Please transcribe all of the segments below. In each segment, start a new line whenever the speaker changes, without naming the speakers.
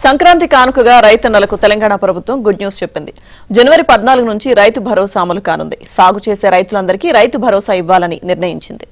సంక్రాంతి కానుకగా రైతన్నలకు తెలంగాణ ప్రభుత్వం గుడ్ న్యూస్ చెప్పింది. జనవరి 14 నుంచి రైతు భరోసా అమలు కానుంది. సాగు చేసే రైతులందరికీ రైతు భరోసా ఇవ్వాలని నిర్ణయించింది.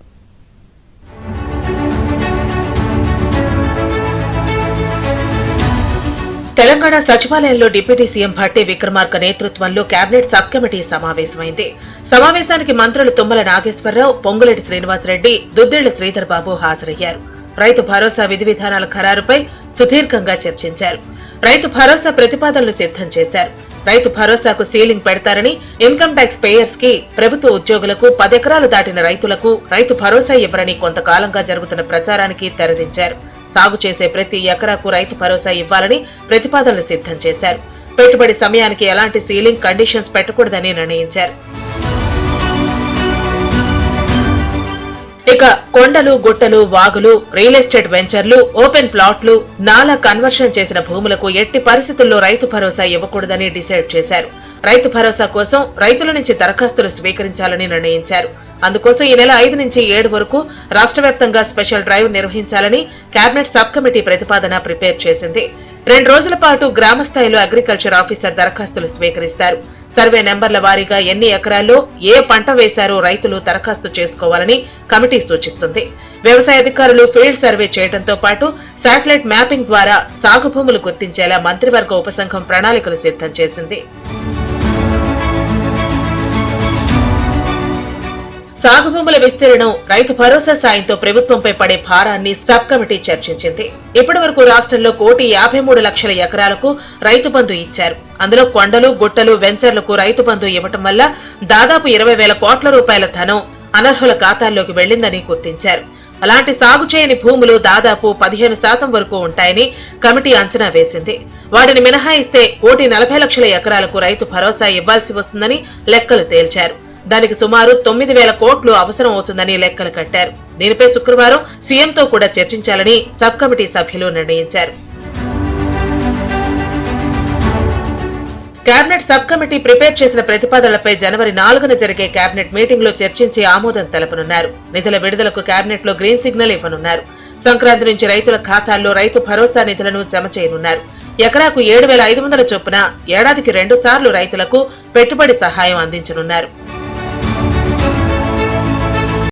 తెలంగాణ సచివాలయంలో డిప్యూటీ సీఎం భట్టి విక్రమార్క నేతృత్వంలో కేబినెట్ సబ్ కమిటీ సమావేశమైంది. సమావేశానికి మంత్రులు తుమ్మల నాగేశ్వరరావు, పొంగులేటి శ్రీనివాసరెడ్డి, దుద్దేళ్ల శ్రీధర్ బాబు హాజరయ్యారు. రైతు భరోసా విధి విధానాల ఖరారుపై సుదీర్ఘంగా చర్చించారు. రైతు భరోసా ప్రతిపాదనలు సిద్ధం చేశారు. రైతు భరోసాకు సీలింగ్ పెడతారని, ఇన్కమ్ ట్యాక్స్ పేయర్స్ కి, ప్రభుత్వ ఉద్యోగులకు, 10 ఎకరాలు దాటిన రైతులకు రైతు భరోసా ఇవ్వరని కొంతకాలంగా జరుగుతున్న ప్రచారానికి తెరదించారు. సాగు చేసే ప్రతి ఎకరాకు రైతు భరోసా ఇవ్వాలని ప్రతిపాదనలు సిద్ధం చేశారు. పెట్టుబడి సమయానికి ఎలాంటి సీలింగ్ కండిషన్స్ పెట్టకూడదని నిర్ణయించారు. ఇక కొండలు, గుట్టలు, వాగులు, రియల్ ఎస్టేట్ వెంచర్లు, ఓపెన్ ప్లాట్లు, నాలా కన్వర్షన్ చేసిన భూములకు ఎట్టి పరిస్థితుల్లో రైతు భరోసా ఇవ్వకూడదని డిసైడ్ చేశారు. రైతు భరోసా కోసం రైతుల నుంచి దరఖాస్తులు స్వీకరించాలని నిర్ణయించారు. అందుకోసం ఈ నెల 5 నుంచి 7 వరకు రాష్ట్ర వ్యాప్తంగా స్పెషల్ డ్రైవ్ నిర్వహించాలని కేబినెట్ సబ్ కమిటీ ప్రతిపాదన ప్రిపేర్ చేసింది. 2 రోజుల పాటు గ్రామ స్థాయిలో అగ్రికల్చర్ ఆఫీసర్ దరఖాస్తులు స్వీకరిస్తారు. సర్వే నెంబర్ల వారీగా ఎన్ని ఎకరాల్లో ఏ పంట వేశారో రైతులు దరఖాస్తు చేసుకోవాలని కమిటీ సూచిస్తుంది. వ్యవసాయ అధికారులు ఫీల్డ్ సర్వే చేయడంతో పాటు శాటిలైట్ మ్యాపింగ్ ద్వారా సాగు భూములు గుర్తించేలా మంత్రివర్గ ఉపసంఘం ప్రణాళికలు సిద్ధం చేసింది. సాగు భూముల విస్తీర్ణం, రైతు భరోసా సాయంతో ప్రభుత్వంపై పడే భారాన్ని సబ్ కమిటీ చర్చించింది. ఇప్పటి వరకు రాష్ట్రంలో 1,53,00,000 ఎకరాలకు రైతు బంధు ఇచ్చారు. అందులో కొండలు, గుట్టలు, వెంచర్లకు రైతు బంధు ఇవ్వటం వల్ల దాదాపు 20,000 కోట్ల రూపాయల ధనం అనర్హుల ఖాతాల్లోకి వెళ్లిందని గుర్తించారు. అలాంటి సాగు చేయని భూములు దాదాపు 15% వరకు ఉంటాయని కమిటీ అంచనా వేసింది. వాటిని మినహాయిస్తే 1,40,00,000 ఎకరాలకు రైతు భరోసా ఇవ్వాల్సి వస్తుందని లెక్కలు తేల్చారు. దానికి సుమారు 9,000 కోట్లు అవసరం అవుతుందని లెక్కలు కట్టారు. దీనిపై శుక్రవారం సీఎంతో కూడా చర్చించాలని సబ్ కమిటీ సభ్యులు నిర్ణయించారు. కేబినెట్ సబ్ కమిటీ ప్రిపేర్ చేసిన ప్రతిపాదనలపై జనవరి 4న జరిగే కేబినెట్ మీటింగ్ లో చర్చించి ఆమోదం తెలపనున్నారు. నిధుల విడుదలకు కేబినెట్ లో గ్రీన్ సిగ్నల్ ఇవ్వనున్నారు. సంక్రాంతి నుంచి రైతుల ఖాతాల్లో రైతు భరోసా నిధులను జమ చేయనున్నారు. ఎకరాకు 7,500 చొప్పున ఏడాదికి 2 సార్లు రైతులకు పెట్టుబడి సహాయం అందించనున్నారు.